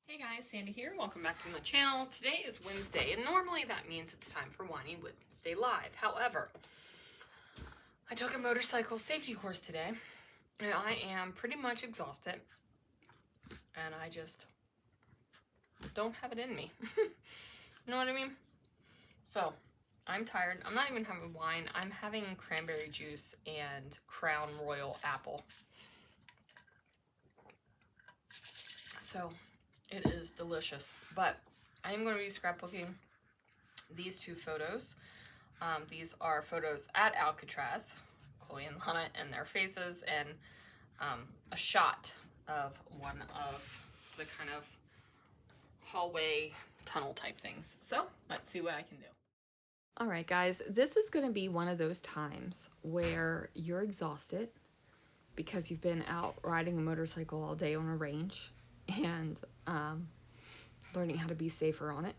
Hey guys, Sandy here. Welcome back to my channel. Today is Wednesday, and normally that means it's time for Whiny Wednesday Live. However, I took a motorcycle safety course today, and I am pretty much exhausted, and I just don't have it in me. You know what I mean? So, I'm tired. I'm not even having wine. I'm having cranberry juice and Crown Royal apple. So, it is delicious, but I am going to be scrapbooking these two photos. These are photos at Alcatraz, Chloe and Lana and their faces, and a shot of one of the kind of hallway tunnel type things. So let's see what I can do. All right, guys, this is going to be one of those times where you're exhausted because you've been out riding a motorcycle all day on a range and learning how to be safer on it.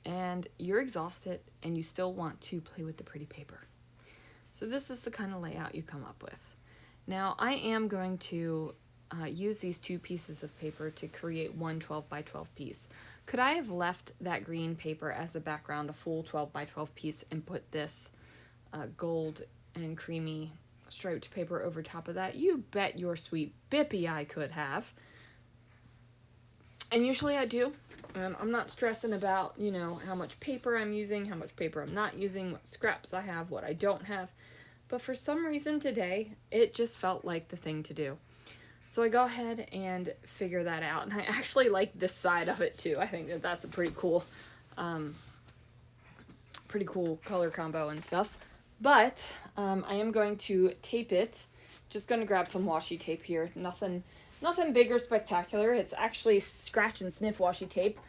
And you're exhausted and you still want to play with the pretty paper. So this is the kind of layout you come up with. Now I am going to use these two pieces of paper to create one 12 by 12 piece. Could I have left that green paper as the background, a full 12 by 12 piece, and put this gold and creamy striped paper over top of that? You bet your sweet bippy I could have. And usually I do. I'm not stressing about, you know, how much paper I'm using, how much paper I'm not using, what scraps I have, what I don't have. But for some reason today, it just felt like the thing to do. So I go ahead and figure that out. And I actually like this side of it too. I think that that's a pretty cool color combo and stuff. But I am going to tape it. Just going to grab some washi tape here. Nothing big or spectacular. It's actually scratch and sniff washi tape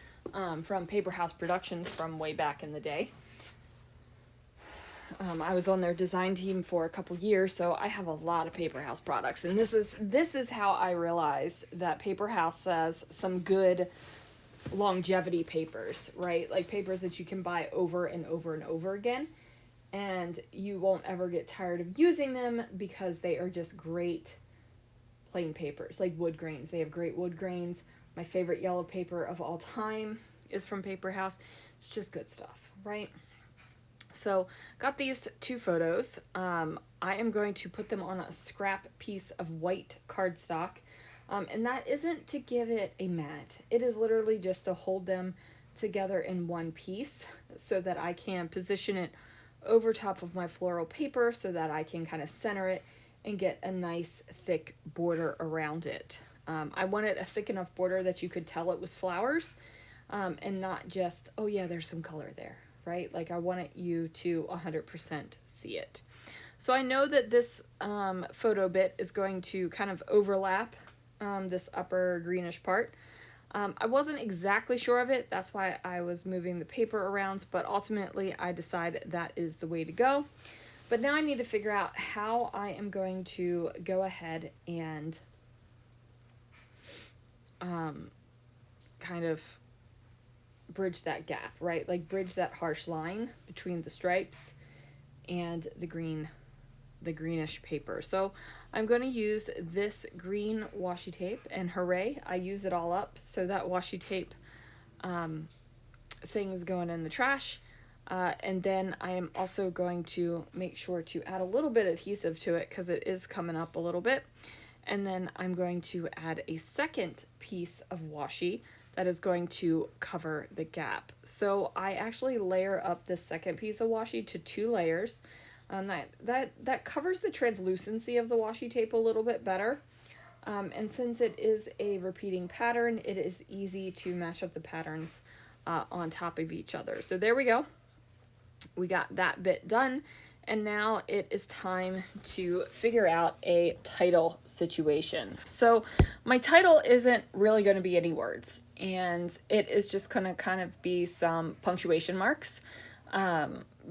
from Paper House Productions from way back in the day. I was on their design team for a couple years, so I have a lot of Paper House products. And this is how I realized that Paper House has some good longevity papers, right? Like papers that you can buy over and over and over again. And you won't ever get tired of using them because they are just great plain papers, like wood grains. They have great wood grains. My favorite yellow paper of all time is from Paper House. It's just good stuff, right? So got these two photos. I am going to put them on a scrap piece of white cardstock. And that isn't to give it a mat. It is literally just to hold them together in one piece so that I can position it over top of my floral paper so that I can kind of center it and get a nice thick border around it. I wanted a thick enough border that you could tell it was flowers and not just, oh yeah, there's some color there, right? Like I wanted you to 100% see it. So I know that this photo bit is going to kind of overlap this upper greenish part. I wasn't exactly sure of it. That's why I was moving the paper around, but ultimately I decided that is the way to go. But now I need to figure out how I am going to go ahead and kind of bridge that gap, right? Like bridge that harsh line between the stripes and the greenish paper. So I'm going to use this green washi tape, and hooray, I use it all up. So that washi tape thing's going in the trash. And then I am also going to make sure to add a little bit of adhesive to it because it is coming up a little bit. And then I'm going to add a second piece of washi that is going to cover the gap. So I actually layer up this second piece of washi to 2 layers. That covers the translucency of the washi tape a little bit better. And since it is a repeating pattern, it is easy to match up the patterns on top of each other. So there we go. We got that bit done, and now it is time to figure out a title situation. So my title isn't really going to be any words, and it is just going to kind of be some punctuation marks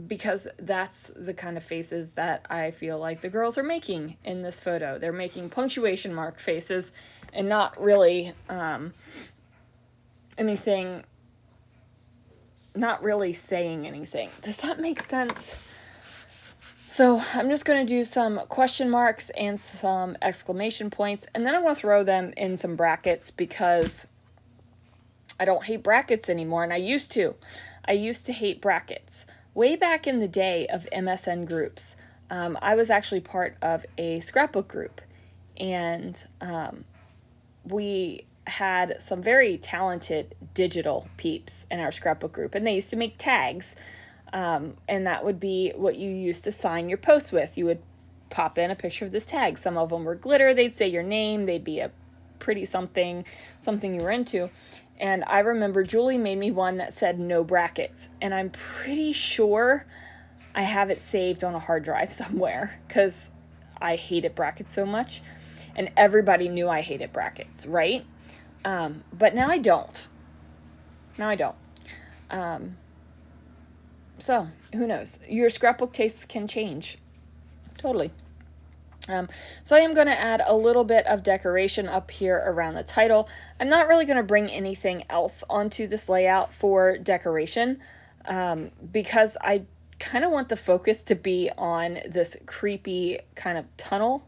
because that's the kind of faces that I feel like the girls are making in this photo. They're making punctuation mark faces and not really anything. Not really saying anything. Does that make sense? So I'm just going to do some question marks and some exclamation points, and then I want to throw them in some brackets because I don't hate brackets anymore, and I used to. I used to hate brackets. Way back in the day of MSN groups, I was actually part of a scrapbook group, and we had some very talented digital peeps in our scrapbook group, and they used to make tags, and that would be what you used to sign your posts with. You would pop in a picture of this tag. Some of them were glitter. They'd say your name. They'd be a pretty something you were into. And I remember Julie made me one that said no brackets, and I'm pretty sure I have it saved on a hard drive somewhere because I hated brackets so much, and everybody knew I hated brackets, right? But now I don't. So who knows? Your scrapbook tastes can change. Totally. So I am going to add a little bit of decoration up here around the title. I'm not really going to bring anything else onto this layout for decoration because I kind of want the focus to be on this creepy kind of tunnel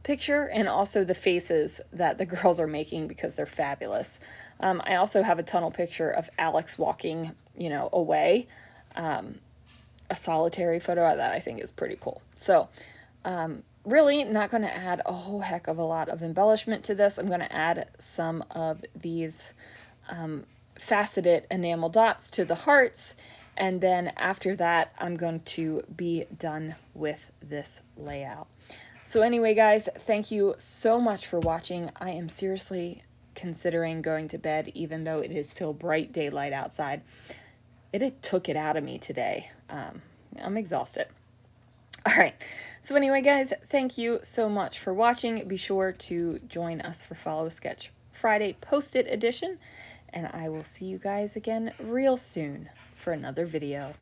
picture and also the faces that the girls are making because they're fabulous. I also have a tunnel picture of Alex walking, away. A solitary photo that I think is pretty cool. So, really not going to add a whole heck of a lot of embellishment to this. I'm going to add some of these faceted enamel dots to the hearts, and then after that I'm going to be done with this layout. So anyway, guys, thank you so much for watching. I am seriously considering going to bed even though it is still bright daylight outside. It took it out of me today. I'm exhausted. All right. So anyway, guys, thank you so much for watching. Be sure to join us for Follow a Sketch Friday Post-it edition, and I will see you guys again real soon for another video.